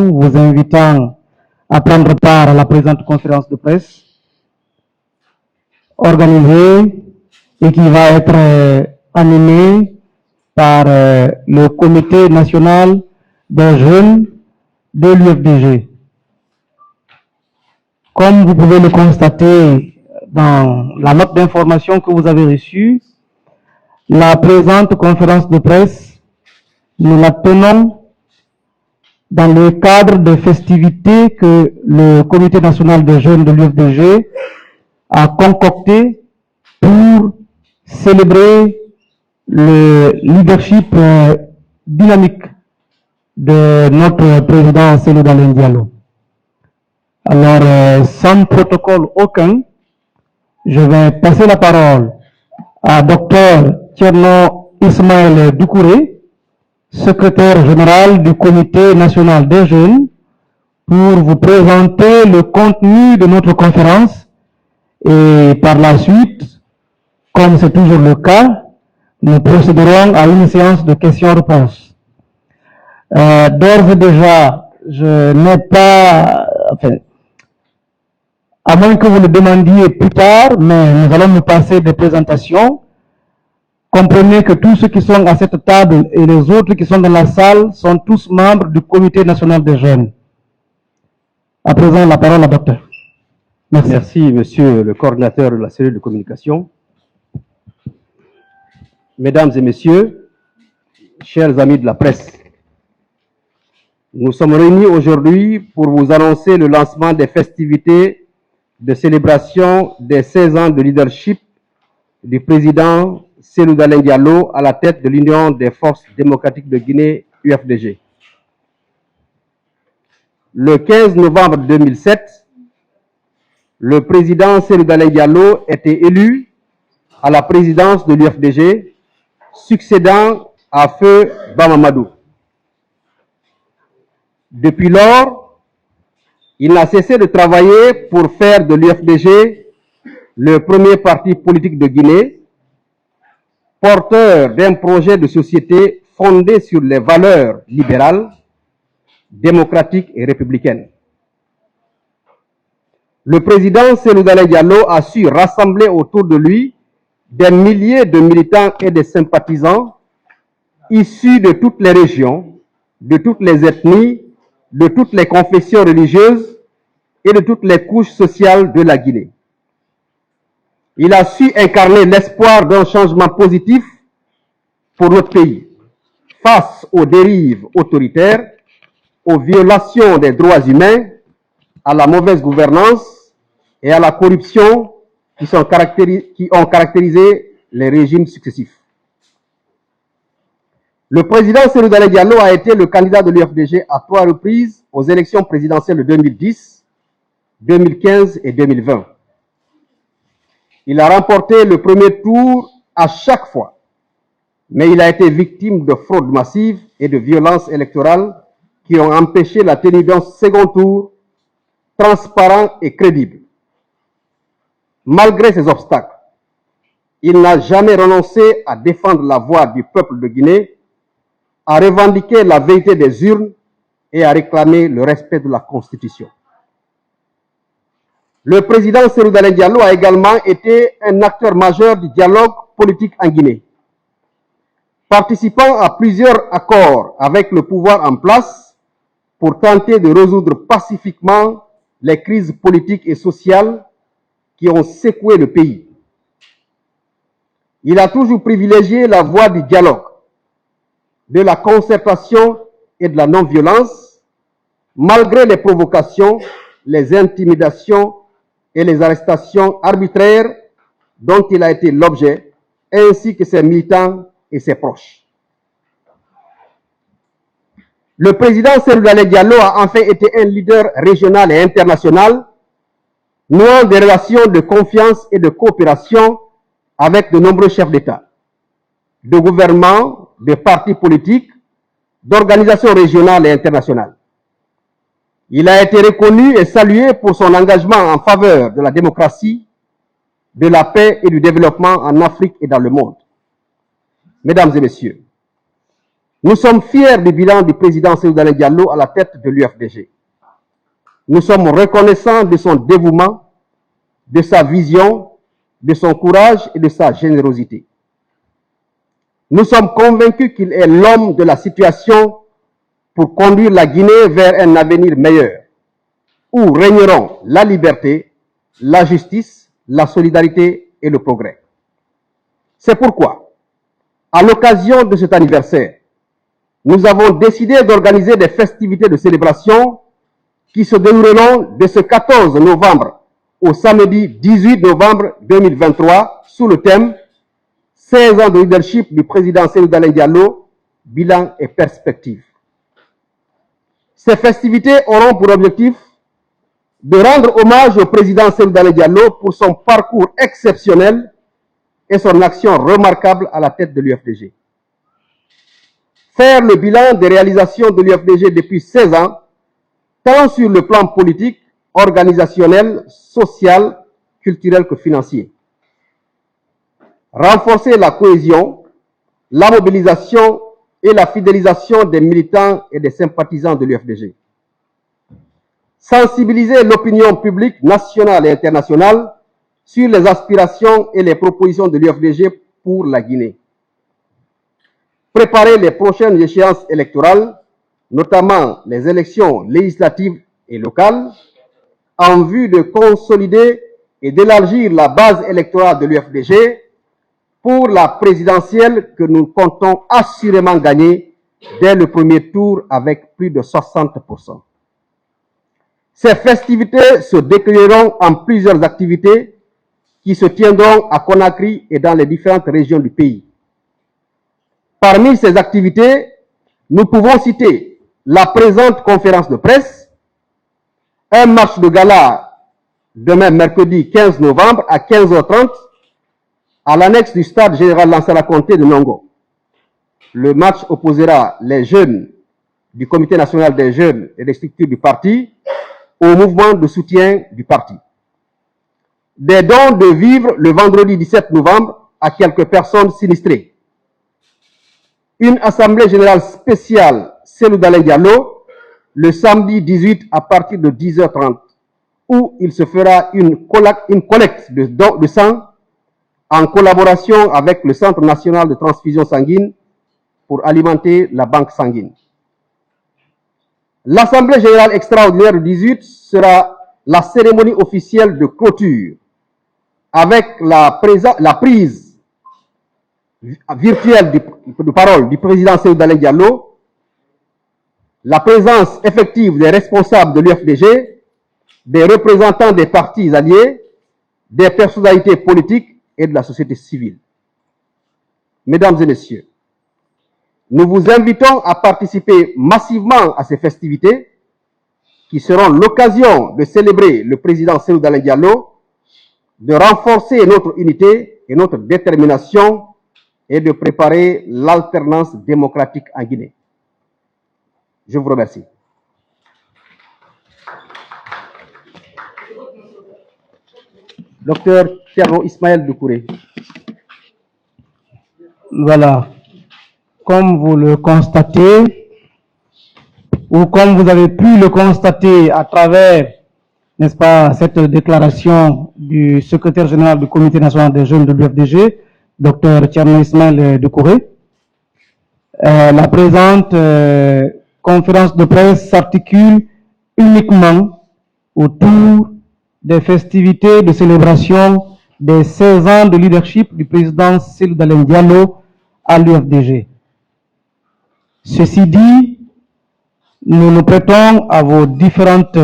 vous invitant à prendre part à la présente conférence de presse organisée et qui va être animée par le Comité national des jeunes de l'UFDG. Comme vous pouvez le constater dans la note d'information que vous avez reçue, la présente conférence de presse, nous la tenons dans le cadre des festivités que le Comité national des jeunes de l'UFDG a concocté pour célébrer le leadership dynamique de notre président Cellou Dalein Diallo. Alors, sans protocole aucun, je vais passer la parole à Dr Thierno Ismaël Doucouré, secrétaire général du Comité national des jeunes, pour vous présenter le contenu de notre conférence et par la suite, comme c'est toujours le cas, nous procéderons à une séance de questions-réponses. D'ores et déjà, je n'ai pas... Enfin, à moins que vous le demandiez plus tard, mais nous allons nous passer des présentations. Comprenez que tous ceux qui sont à cette table et les autres qui sont dans la salle sont tous membres du Comité national des jeunes. À présent, la parole à docteur. Merci. Merci, monsieur le coordinateur de la cellule de communication. Mesdames et messieurs, chers amis de la presse, nous sommes réunis aujourd'hui pour vous annoncer le lancement des festivités de célébration des 16 ans de leadership du président Cellou Dalein Diallo à la tête de l'Union des forces démocratiques de Guinée, UFDG. Le 15 novembre 2007, le président Cellou Dalein Diallo était élu à la présidence de l'UFDG, succédant à Feu Bamamadou. Depuis lors, il n'a cessé de travailler pour faire de l'UFDG le premier parti politique de Guinée, porteur d'un projet de société fondé sur les valeurs libérales, démocratiques et républicaines. Le président Cellou Dalein Diallo a su rassembler autour de lui des milliers de militants et de sympathisants issus de toutes les régions, de toutes les ethnies, de toutes les confessions religieuses et de toutes les couches sociales de la Guinée. Il a su incarner l'espoir d'un changement positif pour notre pays, face aux dérives autoritaires, aux violations des droits humains, à la mauvaise gouvernance et à la corruption qui ont caractérisé les régimes successifs. Le président Cellou Dalein Diallo a été le candidat de l'UFDG à 3 reprises aux élections présidentielles de 2010, 2015 et 2020. Il a remporté le premier tour à chaque fois, mais il a été victime de fraudes massives et de violences électorales qui ont empêché la tenue d'un second tour transparent et crédible. Malgré ces obstacles, il n'a jamais renoncé à défendre la voix du peuple de Guinée, à revendiquer la vérité des urnes et à réclamer le respect de la Constitution. Le président Cellou Dalein Diallo a également été un acteur majeur du dialogue politique en Guinée. Participant à plusieurs accords avec le pouvoir en place pour tenter de résoudre pacifiquement les crises politiques et sociales qui ont secoué le pays. Il a toujours privilégié la voie du dialogue, de la concertation et de la non-violence, malgré les provocations, les intimidations et les arrestations arbitraires dont il a été l'objet, ainsi que ses militants et ses proches. Le président Cellou Dalein Diallo a enfin été un leader régional et international, nouant des relations de confiance et de coopération avec de nombreux chefs d'État, de gouvernements, de partis politiques, d'organisations régionales et internationales. Il a été reconnu et salué pour son engagement en faveur de la démocratie, de la paix et du développement en Afrique et dans le monde. Mesdames et messieurs, Nous sommes fiers du bilan du président Cellou Dalein Diallo à la tête de l'UFDG. Nous sommes reconnaissants de son dévouement, de sa vision, de son courage et de sa générosité. Nous sommes convaincus qu'il est l'homme de la situation pour conduire la Guinée vers un avenir meilleur, où régneront la liberté, la justice, la solidarité et le progrès. C'est pourquoi, à l'occasion de cet anniversaire, nous avons décidé d'organiser des festivités de célébration qui se dérouleront de ce 14 novembre au samedi 18 novembre 2023 sous le thème 16 ans de leadership du président Cellou Dalein Diallo, bilan et perspectives. Ces festivités auront pour objectif de rendre hommage au président Cellou Dalein Diallo pour son parcours exceptionnel et son action remarquable à la tête de l'UFDG. Faire le bilan des réalisations de l'UFDG depuis 16 ans, tant sur le plan politique, organisationnel, social, culturel que financier. Renforcer la cohésion, la mobilisation et la fidélisation des militants et des sympathisants de l'UFDG. Sensibiliser l'opinion publique nationale et internationale sur les aspirations et les propositions de l'UFDG pour la Guinée. Préparer les prochaines échéances électorales, notamment les élections législatives et locales, en vue de consolider et d'élargir la base électorale de l'UFDG pour la présidentielle que nous comptons assurément gagner dès le premier tour avec plus de 60%. Ces festivités se déclineront en plusieurs activités qui se tiendront à Conakry et dans les différentes régions du pays. Parmi ces activités, nous pouvons citer la présente conférence de presse, un match de gala demain mercredi 15 novembre à 15h30 à l'annexe du stade général Lansana Conté de Nongo. Le match opposera les jeunes du Comité national des jeunes et des structures du parti au mouvement de soutien du parti. Des dons de vivres le vendredi 17 novembre à quelques personnes sinistrées. Une assemblée générale spéciale Cellou Dalein Diallo le samedi 18 à partir de 10h30 où il se fera une collecte de sang en collaboration avec le Centre national de transfusion sanguine pour alimenter la banque sanguine. L'Assemblée générale extraordinaire du 18 sera la cérémonie officielle de clôture avec la prise virtuelle de parole du président Cellou Dalein Diallo, la présence effective des responsables de l'UFDG, des représentants des partis alliés, des personnalités politiques et de la société civile. Mesdames et messieurs, nous vous invitons à participer massivement à ces festivités qui seront l'occasion de célébrer le président Cellou Dalein Diallo, de renforcer notre unité et notre détermination et de préparer l'alternance démocratique en Guinée. Je vous remercie. Docteur Thierno Ismaël Doucouré. Voilà. Comme vous le constatez, ou comme vous avez pu le constater à travers, n'est-ce pas, cette déclaration du secrétaire général du Comité national des jeunes de l'UFDG, Dr Thierno Ismaël Doucouré, la présente conférence de presse s'articule uniquement autour des festivités de célébration des 16 ans de leadership du président Cellou Dalein Diallo à l'UFDG. Ceci dit, nous nous prêtons à vos différentes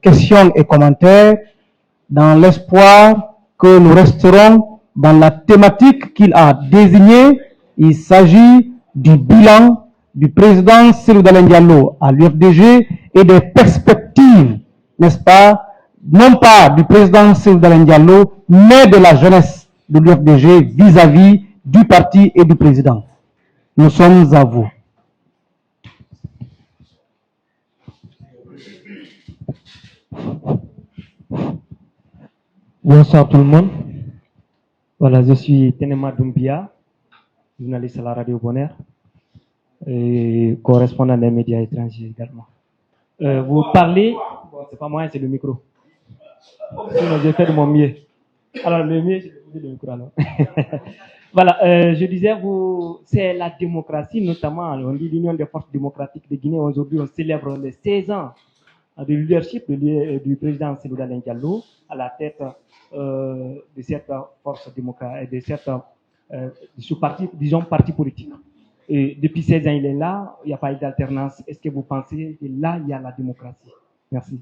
questions et commentaires dans l'espoir que nous resterons dans la thématique qu'il a désignée. Il s'agit du bilan du président Cellou Dalein Diallo à l'UFDG et des perspectives, n'est-ce pas, non pas du président Cellou Dalein Diallo, mais de la jeunesse de l'UFDG vis-à-vis du parti et du président. Nous sommes à vous. Bonsoir tout le monde. Voilà, je suis Tenema Doumbia, journaliste à la radio Bonheur. et correspondant des médias étrangers également. Vous parlez, bon, c'est pas moi, c'est le micro. Sinon, j'ai fait de mon mieux. Alors, le mieux, c'est le micro alors. Voilà, je disais, c'est la démocratie, notamment, on dit l'Union des forces démocratiques de Guinée. Aujourd'hui, on célèbre les 16 ans de leadership du président Cellou Dalein Diallo à la tête de cette force démocratique, de ce parti, disons, parti politique. Et depuis 16 ans, il est là, il n'y a pas eu d'alternance. Est-ce que vous pensez que là, il y a la démocratie? Merci.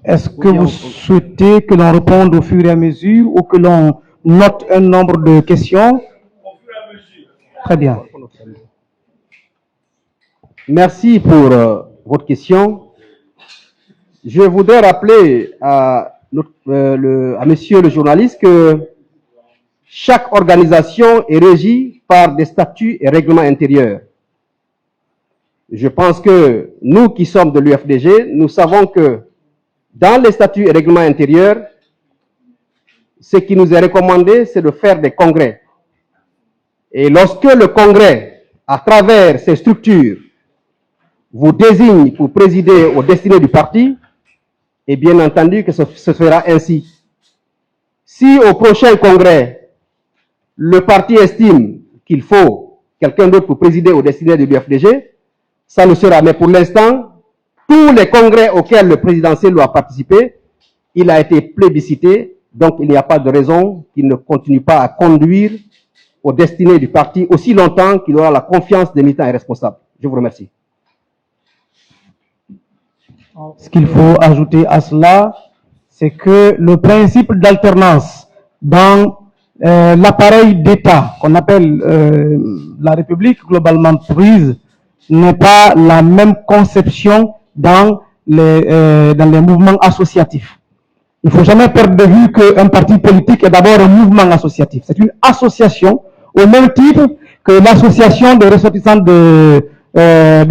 Est-ce que vous souhaitez que l'on réponde au fur et à mesure ou que l'on note un nombre de questions? Au fur et à mesure. Très bien. Merci pour votre question. Je voudrais rappeler à monsieur le journaliste que chaque organisation est régie par des statuts et règlements intérieurs. Je pense que nous qui sommes de l'UFDG, nous savons que dans les statuts et règlements intérieurs, ce qui nous est recommandé, c'est de faire des congrès. Et lorsque le congrès, à travers ses structures, vous désigne pour présider aux destinées du parti, et bien entendu que ce sera ainsi. Si au prochain congrès, le parti estime qu'il faut quelqu'un d'autre pour présider aux destinées de l'UFDG, ça le sera. Mais pour l'instant, tous les congrès auxquels le présidentiel doit participer, il a été plébiscité, donc il n'y a pas de raison qu'il ne continue pas à conduire aux destinées du parti aussi longtemps qu'il aura la confiance des militants et responsables. Je vous remercie. Ce qu'il faut ajouter à cela, c'est que le principe d'alternance dans l'appareil d'État qu'on appelle la République globalement prise n'est pas la même conception dans les mouvements associatifs. Il ne faut jamais perdre de vue qu'un parti politique est d'abord un mouvement associatif. C'est une association au même titre que l'association des ressortissants de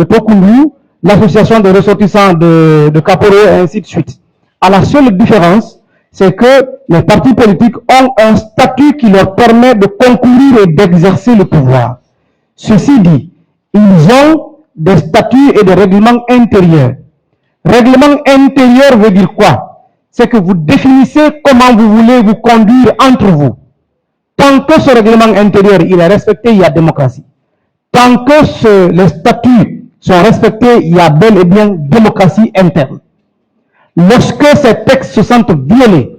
Tokoulou, l'association des ressortissants de Kaporo et ainsi de suite. À la seule différence, c'est que les partis politiques ont un statut qui leur permet de concourir et d'exercer le pouvoir. Ceci dit, ils ont des statuts et des règlements intérieurs. Règlement intérieur veut dire quoi? C'est que vous définissez comment vous voulez vous conduire entre vous. Tant que ce règlement intérieur il est respecté, il y a démocratie. Tant que les statuts sont respectés, il y a bel et bien démocratie interne. Lorsque ces textes se sentent violés,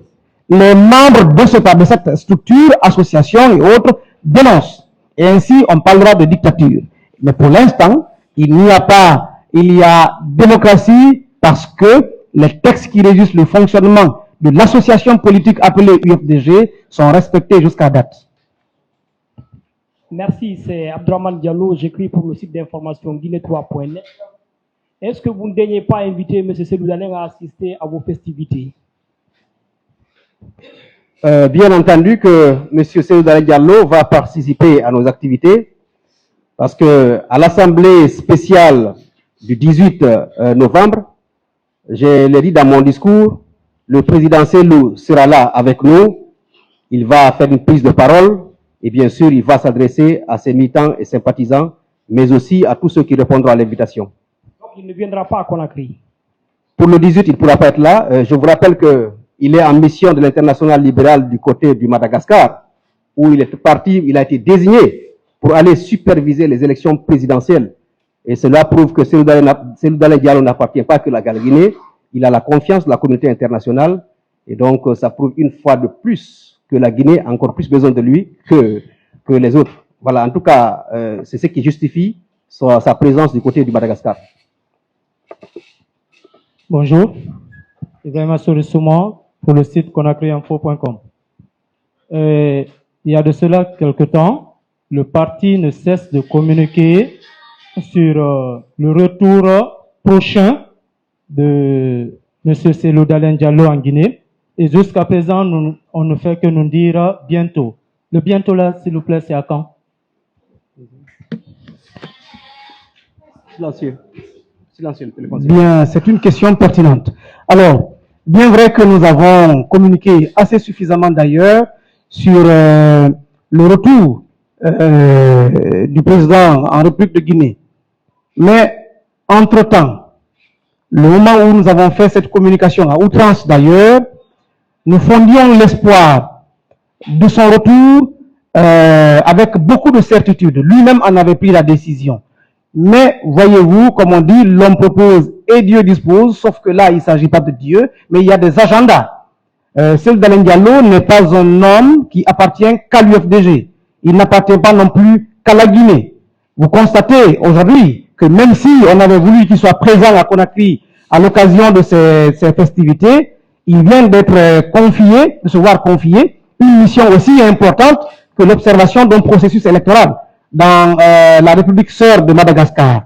les membres de cette structure, association et autres dénoncent. Et ainsi, on parlera de dictature. Mais pour l'instant, il y a démocratie parce que les textes qui régissent le fonctionnement de l'association politique appelée UFDG sont respectés jusqu'à date. Merci, c'est Abdraman Diallo, j'écris pour le site d'information guinée3.net. Est-ce que vous ne daignez pas inviter M. Cellou Dalein à assister à vos festivités? Bien entendu que M. Cellou Dalein Diallo va participer à nos activités parce que à l'Assemblée spéciale du 18 novembre, je l'ai dit dans mon discours, le président Cellou sera là avec nous, il va faire une prise de parole et bien sûr il va s'adresser à ses militants et sympathisants, mais aussi à tous ceux qui répondront à l'invitation. Donc il ne viendra pas à Conakry? Pour le 18, il ne pourra pas être là. Je vous rappelle qu'il est en mission de l'international libéral du côté du Madagascar, où il est parti, il a été désigné pour aller superviser les élections présidentielles. Et cela prouve que Cellou Dalein Diallo n'appartient pas que à la Guinée, il a la confiance de la communauté internationale. Et donc, ça prouve une fois de plus que la Guinée a encore plus besoin de lui que les autres. Voilà, en tout cas, c'est ce qui justifie sa présence du côté du Madagascar. Bonjour, Ibrahima Souma pour le site conakryinfo.com. Il y a de cela quelque temps, le parti ne cesse de communiquer sur le retour prochain de M. Cellou Dalein Diallo en Guinée. Et jusqu'à présent, on ne fait que nous dire bientôt. Le bientôt là, s'il vous plaît, c'est à quand? Silencieux. Silencieux, le téléphone. Bien, c'est une question pertinente. Alors, bien vrai que nous avons communiqué assez suffisamment d'ailleurs sur le retour du président en République de Guinée. Mais, entre-temps, le moment où nous avons fait cette communication, à outrance d'ailleurs, nous fondions l'espoir de son retour avec beaucoup de certitude. Lui-même en avait pris la décision. Mais, voyez-vous, comme on dit, l'homme propose et Dieu dispose, sauf que là, il ne s'agit pas de Dieu, mais il y a des agendas. Celle d'Alain Diallo n'est pas un homme qui appartient qu'à l'UFDG. Il n'appartient pas non plus qu'à la Guinée. Vous constatez aujourd'hui que même si on avait voulu qu'il soit présent à Conakry à l'occasion de ces festivités, il vient d'être confié, de se voir confier, une mission aussi importante que l'observation d'un processus électoral dans la République sœur de Madagascar.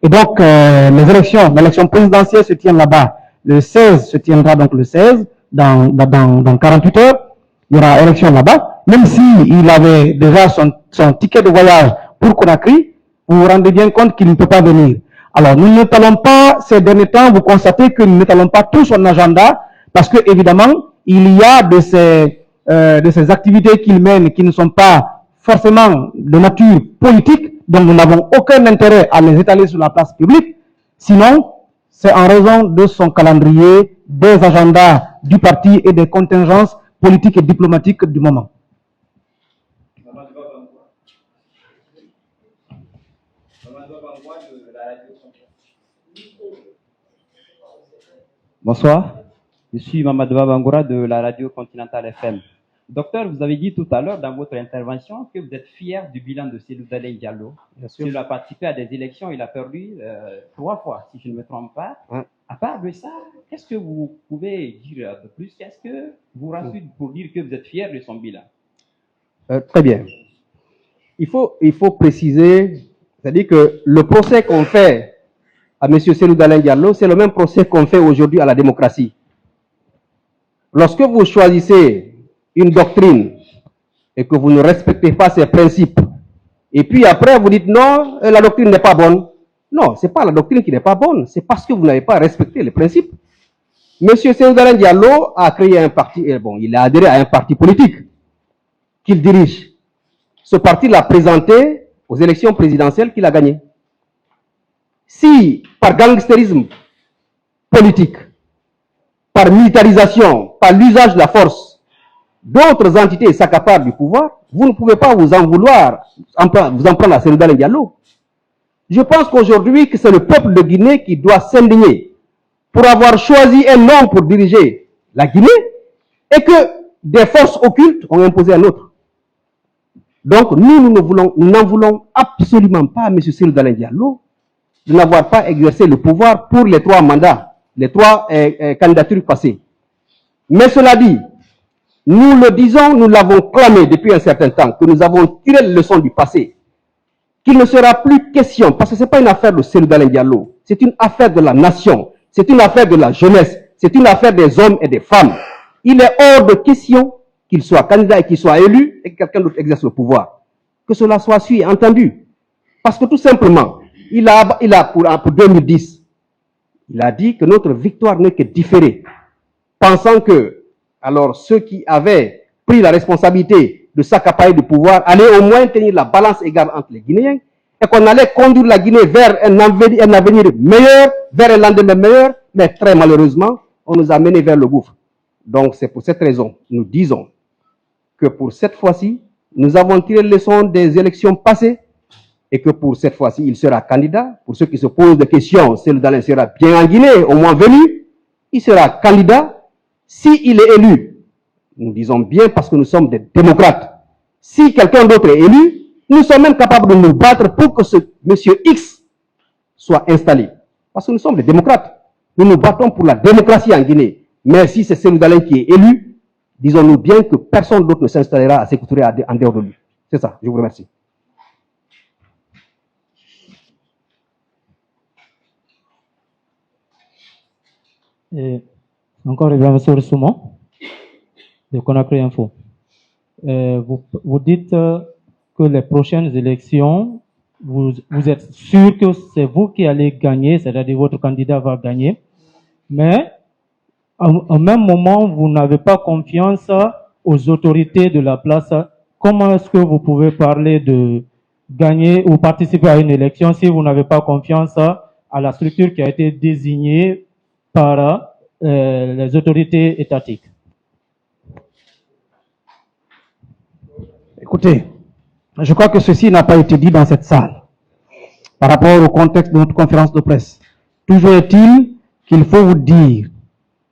Et donc, l'élection présidentielle se tient là-bas. Le 16 se tiendra donc le 16, dans 48 heures. Il y aura élection là-bas. Même s'il avait déjà son ticket de voyage pour Conakry, vous vous rendez bien compte qu'il ne peut pas venir. Alors, nous n'étalons pas, ces derniers temps, vous constatez que nous n'étalons pas tout son agenda, parce que, évidemment, il y a de ces activités qu'il mène qui ne sont pas forcément de nature politique, donc nous n'avons aucun intérêt à les étaler sur la place publique. Sinon, c'est en raison de son calendrier, des agendas du parti et des contingences politiques et diplomatiques du moment. Bonsoir, je suis Mamadou Bangura de la radio Continentale FM. Docteur, vous avez dit tout à l'heure dans votre intervention que vous êtes fier du bilan de Cellou Dalein Diallo. Bien sûr. Il a participé à des élections, il a perdu 3 fois, si je ne me trompe pas. À part de ça, qu'est-ce que vous pouvez dire de plus? Qu'est-ce que vous rassure pour dire que vous êtes fier de son bilan? Très bien. Il faut préciser, c'est-à-dire que le procès qu'on fait à M. Cellou Dalein Diallo, c'est le même procès qu'on fait aujourd'hui à la démocratie. Lorsque vous choisissez une doctrine et que vous ne respectez pas ses principes, et puis après vous dites non, la doctrine n'est pas bonne. Non, ce n'est pas la doctrine qui n'est pas bonne, c'est parce que vous n'avez pas respecté les principes. M. Cellou Dalein Diallo a créé un parti, il a adhéré à un parti politique qu'il dirige. Ce parti l'a présenté aux élections présidentielles qu'il a gagnées. Si, par gangstérisme politique, par militarisation, par l'usage de la force, d'autres entités s'accaparent du pouvoir, vous ne pouvez pas vous en vouloir, vous en prendre à Cellou Dalein Diallo. Je pense qu'aujourd'hui, que c'est le peuple de Guinée qui doit s'indigner pour avoir choisi un homme pour diriger la Guinée et que des forces occultes ont imposé un autre. Donc, nous n'en voulons absolument pas à M. Cellou Dalein Diallo de n'avoir pas exercé le pouvoir pour les 3 mandats, les 3 candidatures passées. Mais cela dit, nous le disons, nous l'avons clamé depuis un certain temps, que nous avons tiré les leçons du passé, qu'il ne sera plus question, parce que ce n'est pas une affaire de Cellou Dalein Diallo, c'est une affaire de la nation, c'est une affaire de la jeunesse, c'est une affaire des hommes et des femmes. Il est hors de question qu'il soit candidat et qu'il soit élu et que quelqu'un d'autre exerce le pouvoir. Que cela soit su et entendu. Parce que tout simplement, il a pour 2010, il a dit que notre victoire n'est que différée. Pensant que, alors, ceux qui avaient pris la responsabilité de s'accaparer du pouvoir allaient au moins tenir la balance égale entre les Guinéens et qu'on allait conduire la Guinée vers un avenir meilleur, vers un lendemain meilleur, mais très malheureusement, on nous a menés vers le gouffre. Donc, c'est pour cette raison, nous disons que pour cette fois-ci, nous avons tiré les leçons des élections passées et que pour cette fois-ci, il sera candidat. Pour ceux qui se posent des questions, Cellou Dalein sera bien en Guinée, au moins venu. Il sera candidat. S'il est élu, nous disons bien parce que nous sommes des démocrates. Si quelqu'un d'autre est élu, nous sommes même capables de nous battre pour que ce monsieur X soit installé. Parce que nous sommes des démocrates. Nous nous battons pour la démocratie en Guinée. Mais si c'est Cellou Dalein qui est élu, disons-nous bien que personne d'autre ne s'installera à Sékou Touré en dehors de lui. C'est ça. Je vous remercie. Et encore M. Soumon, de Conakry Info. Vous dites que les prochaines élections, vous êtes sûr que c'est vous qui allez gagner, c'est-à-dire votre candidat va gagner, mais en même moment, vous n'avez pas confiance aux autorités de la place, comment est-ce que vous pouvez parler de gagner ou participer à une élection si vous n'avez pas confiance à la structure qui a été désignée par les autorités étatiques? Écoutez, je crois que ceci n'a pas été dit dans cette salle par rapport au contexte de notre conférence de presse. Toujours est-il qu'il faut vous dire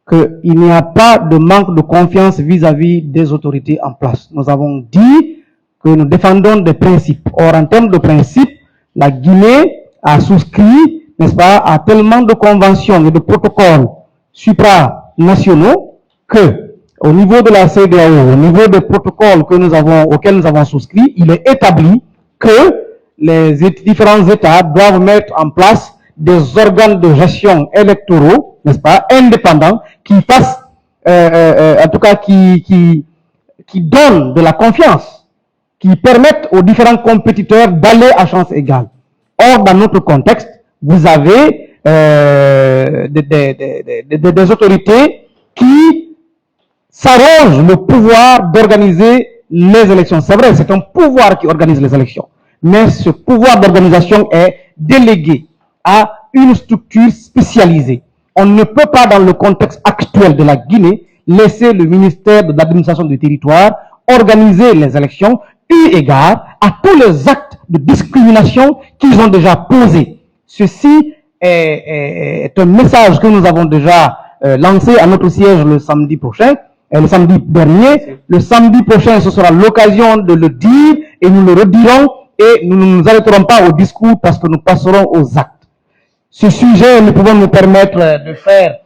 qu'il n'y a pas de manque de confiance vis-à-vis des autorités en place. Nous avons dit que nous défendons des principes. Or, en termes de principes, la Guinée a souscrit, n'est-ce pas, à tellement de conventions et de protocoles supranationaux que, au niveau de la CEDEAO, au niveau des protocoles auxquels nous avons souscrit, il est établi que les différents États doivent mettre en place des organes de gestion électoraux, n'est-ce pas, indépendants, qui fassent, en tout cas, qui donnent de la confiance, qui permettent aux différents compétiteurs d'aller à chance égale. Or, dans notre contexte, vous avez des autorités qui s'arrogent le pouvoir d'organiser les élections. C'est vrai, c'est un pouvoir qui organise les élections, mais ce pouvoir d'organisation est délégué à une structure spécialisée. On ne peut pas, dans le contexte actuel de la Guinée, laisser le ministère de l'administration du territoire organiser les élections eu égard à tous les actes de discrimination qu'ils ont déjà posés. Ceci est un message que nous avons déjà lancé à notre siège le samedi prochain, le samedi dernier. Le samedi prochain, ce sera l'occasion de le dire et nous le redirons et nous ne nous arrêterons pas au discours parce que nous passerons aux actes. Ce sujet, nous pouvons nous permettre de faire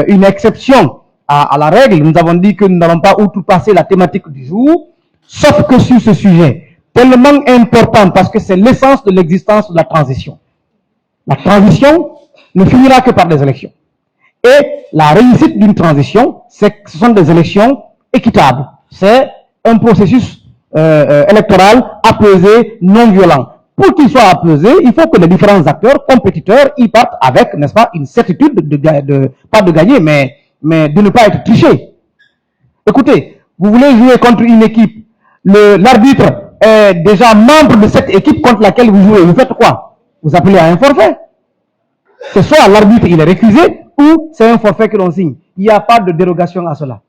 une exception à la règle. Nous avons dit que nous n'allons pas outrepasser la thématique du jour, sauf que sur ce sujet, tellement important parce que c'est l'essence de l'existence de la transition. La transition ne finira que par des élections. Et la réussite d'une transition, ce sont des élections équitables. C'est un processus électoral apaisé, non violent. Pour qu'il soit apaisé, il faut que les différents acteurs, compétiteurs, y partent avec, n'est-ce pas, une certitude pas de gagner, mais de ne pas être triché. Écoutez, vous voulez jouer contre une équipe, l'arbitre est déjà membre de cette équipe contre laquelle vous jouez. Vous faites quoi? Vous appelez à un forfait. C'est soit l'arbitre il est récusé, ou c'est un forfait que l'on signe. Il n'y a pas de dérogation à cela.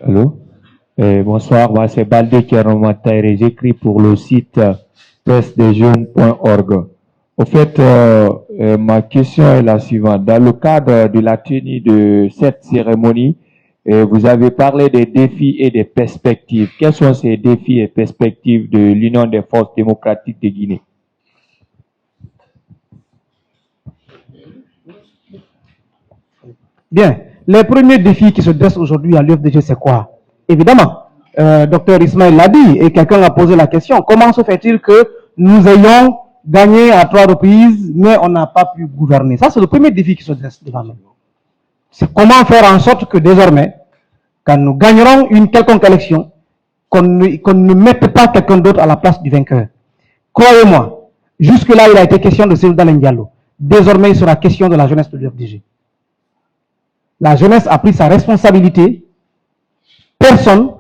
Allô? Bonsoir, moi c'est Balde Kianomataire, j'écris pour le site pressedesjeunes.org. Au fait, ma question est la suivante. Dans le cadre de la tenue de cette cérémonie, vous avez parlé des défis et des perspectives. Quels sont ces défis et perspectives de l'Union des forces démocratiques de Guinée? Bien. Les premiers défis qui se dressent aujourd'hui à l'UFDG, c'est quoi? Évidemment, Dr Ismaël l'a dit et quelqu'un a posé la question. Comment se fait-il que nous ayons gagné à 3 reprises, mais on n'a pas pu gouverner? Ça, c'est le premier défi qui se dresse devant nous. C'est comment faire en sorte que désormais, quand nous gagnerons une quelconque élection, qu'on ne mette pas quelqu'un d'autre à la place du vainqueur. Croyez-moi, jusque-là, il a été question de Selouda Diallo. Désormais, il sera question de la jeunesse de l'UFDG. La jeunesse a pris sa responsabilité. Personne,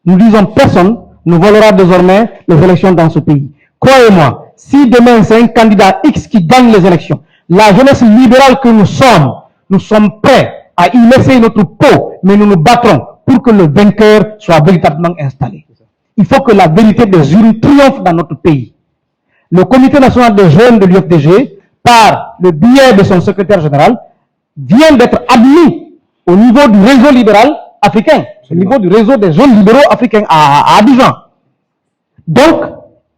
nous disons personne, ne volera désormais les élections dans ce pays. Croyez-moi, si demain c'est un candidat X qui gagne les élections, la jeunesse libérale que nous sommes prêts à y laisser notre peau, mais nous nous battrons pour que le vainqueur soit véritablement installé. Il faut que la vérité des urnes triomphe dans notre pays. Le Comité national des jeunes de l'UFDG, par le biais de son secrétaire général, vient d'être admis au niveau du réseau libéral africain, au niveau du réseau des jeunes libéraux africains à Abidjan. Donc,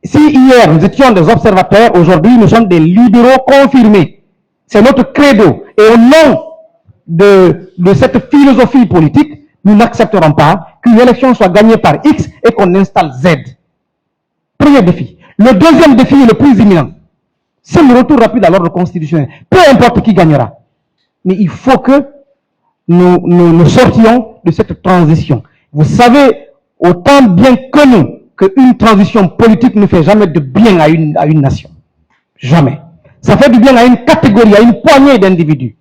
si hier nous étions des observateurs, aujourd'hui nous sommes des libéraux confirmés. C'est notre credo. Et au nom de cette philosophie politique, nous n'accepterons pas qu'une élection soit gagnée par X et qu'on installe Z. Premier défi. Le deuxième défi est le plus imminent. C'est le retour rapide à l'ordre constitutionnel. Peu importe qui gagnera. Mais il faut que nous sortions de cette transition. Vous savez autant bien que nous qu'une transition politique ne fait jamais de bien à une nation. Jamais. Ça fait du bien à une catégorie, à une poignée d'individus,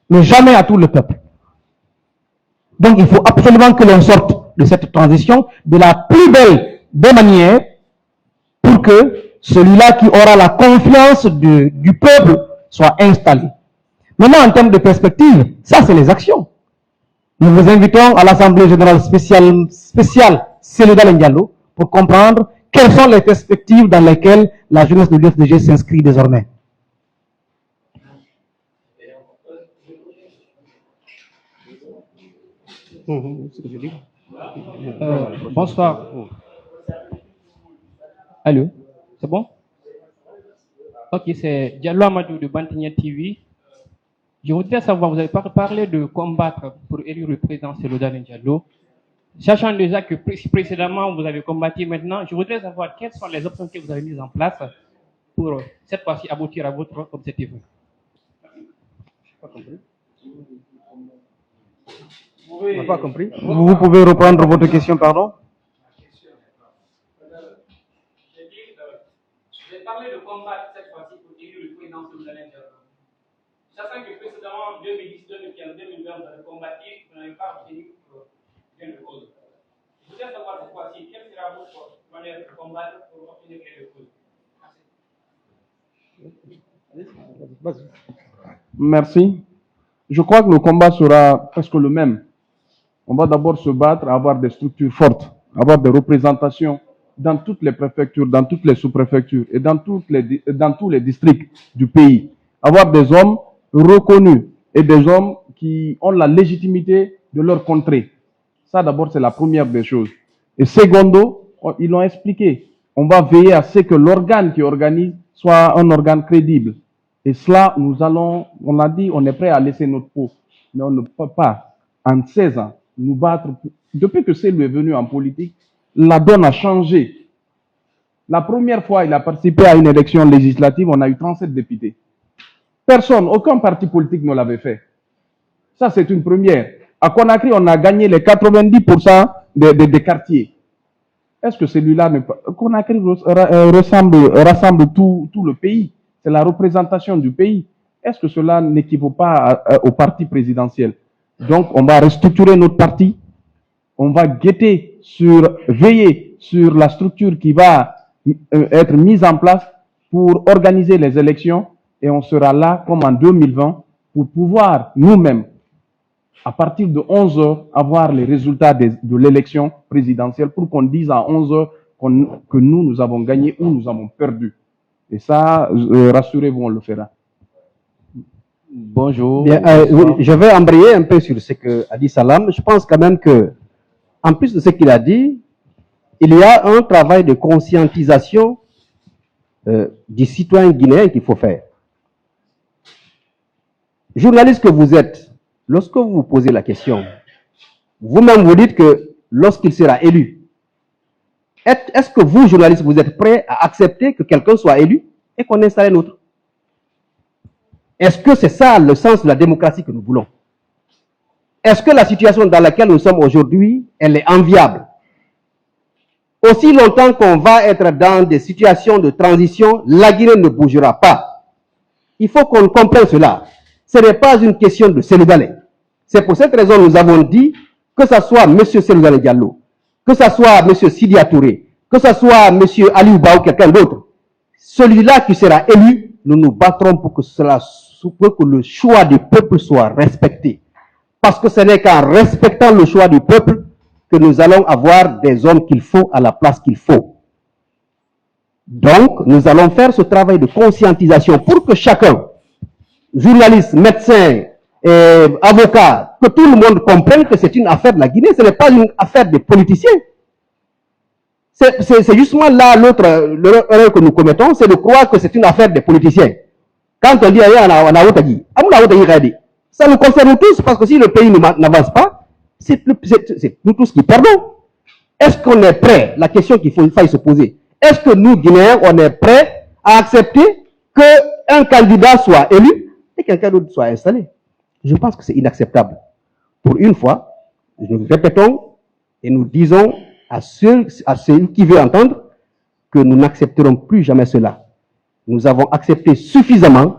mais jamais à tout le peuple. Donc il faut absolument que l'on sorte de cette transition de la plus belle des manières pour que celui-là qui aura la confiance du peuple soit installé. Maintenant, en termes de perspective, ça c'est les actions. Nous vous invitons à l'Assemblée générale spéciale Cellou-Dalein Diallo pour comprendre quelles sont les perspectives dans lesquelles la jeunesse de l'UFDG s'inscrit désormais. Bonsoir. Allô, c'est bon? Ok, c'est Diallo Amadou de Bantigna TV. Je voudrais savoir, vous avez parlé de combattre pour élire le président Cellou-Dalein Diallo. Sachant déjà que précédemment vous avez combattu maintenant, je voudrais savoir quelles sont les options que vous avez mises en place pour cette fois-ci aboutir à votre objectif. On n'a pas compris. Vous pouvez reprendre votre question, pardon? J'ai parlé de combattre cette fois-ci pour élire le président Cellou-Dalein Diallo. Sachant que précédemment, en 2010, 2015, 2020, vous avez combattu, vous n'avez pas obtenu gain de cause. Je voudrais savoir cette fois-ci, quelle sera votre manière de combattre pour obtenir gain de cause? Merci. Je crois que le combat sera presque le même. On va d'abord se battre, avoir des structures fortes, avoir des représentations dans toutes les préfectures, dans toutes les sous-préfectures et dans tous les districts du pays. Avoir des hommes reconnus et des hommes qui ont la légitimité de leur contrée. Ça, d'abord, c'est la première des choses. Et secondo, ils l'ont expliqué. On va veiller à ce que l'organe qui organise soit un organe crédible. Et cela, on a dit, on est prêt à laisser notre peau. Mais on ne peut pas, en 16 ans, nous battre. Depuis que Cellou est venu en politique, la donne a changé. La première fois, il a participé à une élection législative, on a eu 37 députés. Personne, aucun parti politique ne l'avait fait. Ça, c'est une première. À Conakry, on a gagné les 90% des quartiers. Est-ce que celui-là ne peut... Conakry rassemble tout le pays. C'est la représentation du pays. Est-ce que cela n'équivaut pas au parti présidentiel? Donc, on va restructurer notre parti. On va veiller sur la structure qui va être mise en place pour organiser les élections. Et on sera là, comme en 2020, pour pouvoir nous-mêmes, à partir de 11 heures, avoir les résultats de l'élection présidentielle pour qu'on dise à 11 heures que nous avons gagné ou nous avons perdu. Et ça, rassurez-vous, on le fera. Bonjour. Bien, oui, je vais embrayer un peu sur ce qu'a dit Salam. Je pense quand même que, en plus de ce qu'il a dit, il y a un travail de conscientisation du citoyen guinéen qu'il faut faire. Journaliste que vous êtes, lorsque vous vous posez la question, vous-même vous dites que lorsqu'il sera élu, est-ce que vous, journaliste, vous êtes prêt à accepter que quelqu'un soit élu et qu'on installe un autre? Est-ce que c'est ça le sens de la démocratie que nous voulons? Est-ce que la situation dans laquelle nous sommes aujourd'hui, elle est enviable? Aussi longtemps qu'on va être dans des situations de transition, la Guinée ne bougera pas. Il faut qu'on comprenne cela. Ce n'est pas une question de Cellou-Dalein. C'est pour cette raison que nous avons dit que ce soit M. Cellou-Dalein Diallo, que ce soit M. Sidya Touré, que ce soit M. Ali Ouba ou quelqu'un d'autre, celui-là qui sera élu, nous nous battrons pour que le choix du peuple soit respecté. Parce que ce n'est qu'en respectant le choix du peuple que nous allons avoir des hommes qu'il faut à la place qu'il faut. Donc, nous allons faire ce travail de conscientisation pour que chacun, journaliste, médecin, avocat, que tout le monde comprenne que c'est une affaire de la Guinée, ce n'est pas une affaire des politiciens. C'est justement là l'erreur que nous commettons, c'est de croire que c'est une affaire des politiciens. Quand on dit ça nous concerne tous, parce que si le pays n'avance pas, c'est nous tous qui perdons. Est-ce qu'on est prêt? La question qu'il faille se poser. Est-ce que nous, Guinéens, on est prêts à accepter qu'un candidat soit élu et quelqu'un d'autre soit installé? Je pense que c'est inacceptable. Pour une fois, nous répétons et nous disons à ceux qui veulent entendre que nous n'accepterons plus jamais cela. nous avons accepté suffisamment.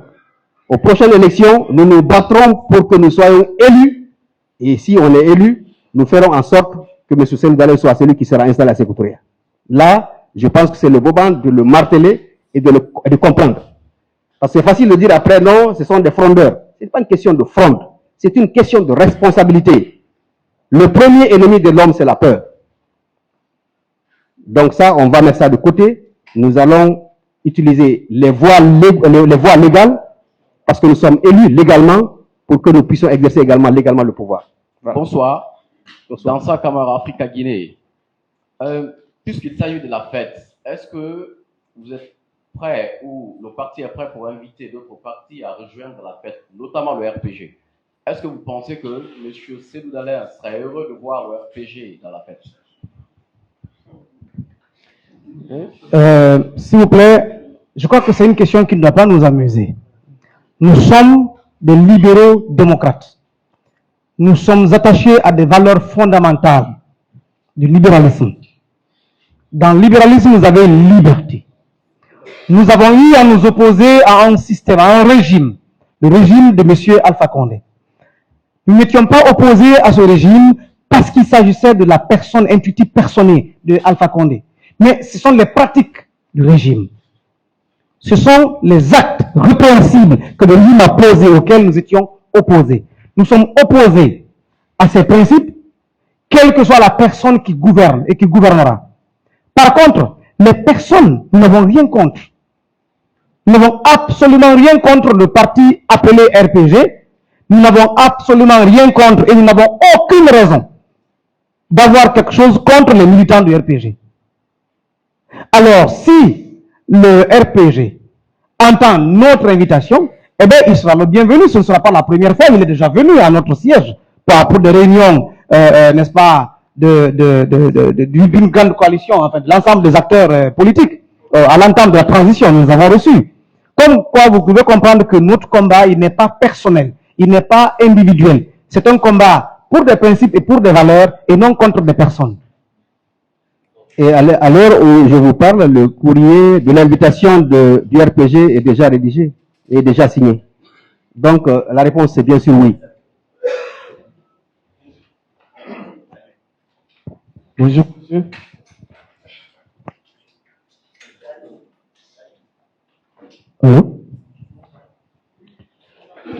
Aux prochaines élections, nous nous battrons pour que nous soyons élus. Et si on est élu, nous ferons en sorte que M. Cellou Dalein soit celui qui sera installé à Sékou Touré. Là, je pense que c'est le moment de le marteler et de comprendre. Parce que c'est facile de dire après, non, ce sont des frondeurs. Ce n'est pas une question de fronde, c'est une question de responsabilité. Le premier ennemi de l'homme, c'est la peur. Donc ça, on va mettre ça de côté. Nous allons utiliser les voies légales, parce que nous sommes élus légalement, pour que nous puissions exercer également légalement le pouvoir. Voilà. Bonsoir. Dans sa camarade Africa-Guinée, puisqu'il s'agit de la fête, est-ce que vous êtes prêt ou le parti est prêt pour inviter d'autres partis à rejoindre la fête, notamment le RPG? Est-ce que vous pensez que M. Cellou Dalein serait heureux de voir le RPG dans la fête? S'il vous plaît, je crois que c'est une question qui ne doit pas nous amuser. Nous sommes des libéraux démocrates. Nous sommes attachés à des valeurs fondamentales du libéralisme. Dans le libéralisme, vous avez une liberté. Nous avons eu à nous opposer à un système, à un régime, le régime de M. Alpha Condé. Nous n'étions pas opposés à ce régime parce qu'il s'agissait de la personne intuitive personnée de Alpha Condé. Mais ce sont les pratiques du régime. Ce sont les actes répréhensibles que le régime a posés, auxquels nous étions opposés. Nous sommes opposés à ces principes, quelle que soit la personne qui gouverne et qui gouvernera. Par contre, les personnes, nous n'avons rien contre. Nous n'avons absolument rien contre le parti appelé RPG. Nous n'avons absolument rien contre et nous n'avons aucune raison d'avoir quelque chose contre les militants du RPG. Alors, si le RPG entend notre invitation, eh bien, il sera le bienvenu. Ce ne sera pas la première fois. Il est déjà venu à notre siège pour des réunions, n'est-ce pas, d'une grande coalition, enfin, de l'ensemble des acteurs politiques. À l'entame de la transition, nous avons reçu. Comme quoi, vous pouvez comprendre que notre combat, il n'est pas personnel, il n'est pas individuel. C'est un combat pour des principes et pour des valeurs et non contre des personnes. Et à l'heure où je vous parle, le courrier de l'invitation du RPG est déjà rédigé, est déjà signé. Donc, la réponse c'est bien sûr oui. Bonjour, monsieur. Allô?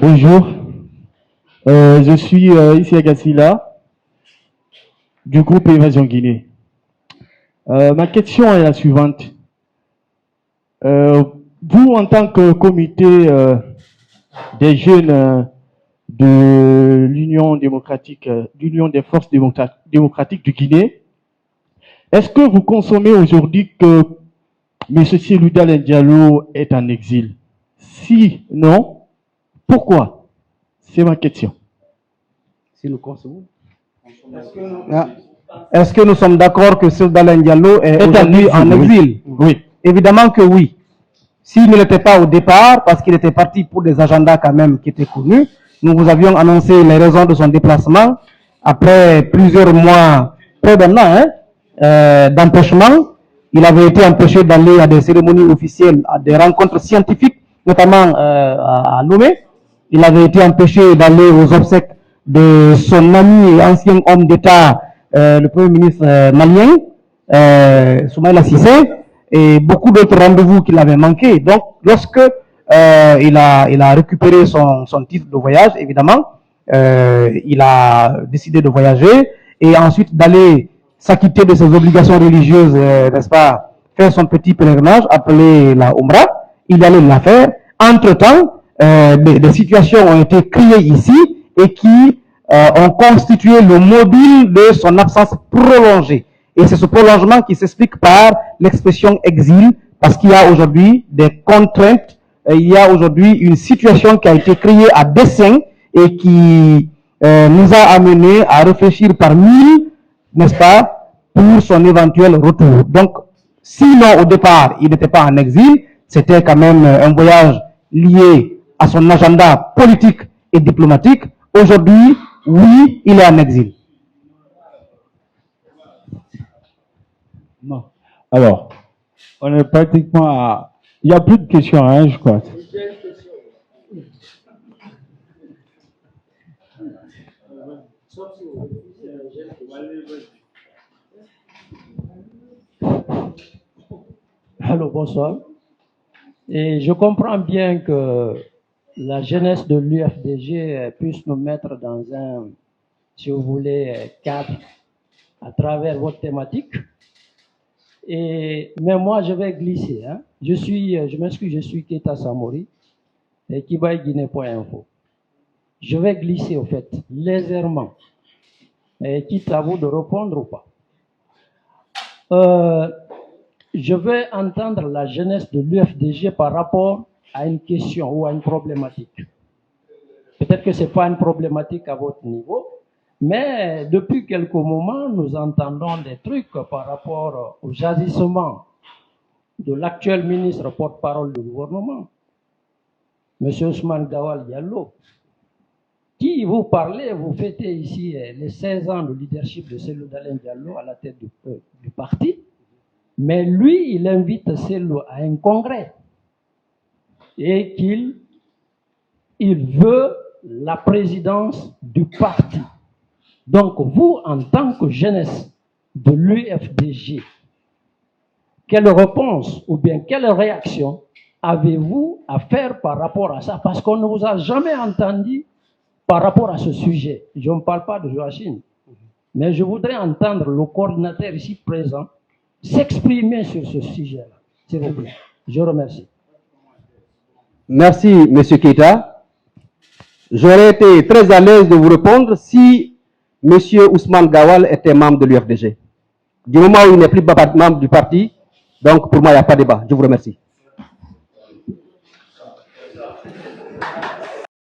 Bonjour. Je suis ici à Gassila, du groupe Évasion Guinée. Ma question est la suivante. Vous, en tant que comité des jeunes de l'Union démocratique, l'Union des forces démocratiques du Guinée, est-ce que vous consommez aujourd'hui que M. Cellou Dalein Diallo est en exil? Si non, pourquoi? C'est ma question. Si nous consommons. Est-ce que nous sommes d'accord que Cellou Dalein Diallo est aujourd'hui en exil? Oui. Évidemment que oui. S'il ne l'était pas au départ, parce qu'il était parti pour des agendas quand même qui étaient connus, nous vous avions annoncé les raisons de son déplacement après plusieurs mois, près d'un an, d'empêchement. Il avait été empêché d'aller à des cérémonies officielles, à des rencontres scientifiques, notamment à Lomé. Il avait été empêché d'aller aux obsèques de son ami et ancien homme d'État, le Premier ministre malien, Soumaïla Cissé, et beaucoup d'autres rendez-vous qu'il avait manqués. Donc, lorsque il a récupéré son titre de voyage, évidemment, il a décidé de voyager et ensuite d'aller s'acquitter de ses obligations religieuses, n'est-ce pas, faire son petit pèlerinage appelé la Umrah. Il allait la faire. Entre-temps, des situations ont été créées ici et qui ont constitué le mobile de son absence prolongée. Et c'est ce prolongement qui s'explique par l'expression exil, parce qu'il y a aujourd'hui des contraintes, il y a aujourd'hui une situation qui a été créée à dessein et qui nous a amené à réfléchir par mille, n'est-ce pas, pour son éventuel retour. Donc, sinon au départ, il n'était pas en exil, c'était quand même un voyage lié à son agenda politique et diplomatique. Aujourd'hui, oui, il est en exil. Non. Alors, on est pratiquement Il n'y a plus de questions, hein, je crois. Allô, bonsoir. Et je comprends bien que la jeunesse de l'UFDG puisse nous mettre dans un, si vous voulez, cadre à travers votre thématique. Mais moi, je vais glisser. Hein. Je m'excuse, je suis Keita Samori et Kibaïguinée.info. Je vais glisser, au fait, légèrement. Et quitte à vous de répondre ou pas. Je vais entendre la jeunesse de l'UFDG par rapport à une question ou à une problématique. Peut-être que ce n'est pas une problématique à votre niveau, mais depuis quelques moments, nous entendons des trucs par rapport au jazissement de l'actuel ministre porte-parole du gouvernement, M. Ousmane Gawal Diallo, qui vous parlez, vous fêtez ici les 16 ans de leadership de Cellou Dalein Diallo à la tête du parti, mais lui, il invite Cellou à un congrès et qu'il veut la présidence du parti. Donc, vous, en tant que jeunesse de l'UFDG, quelle réponse ou bien quelle réaction avez-vous à faire par rapport à ça? Parce qu'on ne vous a jamais entendu par rapport à ce sujet. Je ne parle pas de Joachim, mais je voudrais entendre le coordinateur ici présent s'exprimer sur ce sujet-là, s'il vous plaît. Je remercie. Merci, M. Keita. J'aurais été très à l'aise de vous répondre si M. Ousmane Gawal était membre de l'UFDG. Du moment où il n'est plus membre du parti, donc pour moi, il n'y a pas de débat. Je vous remercie.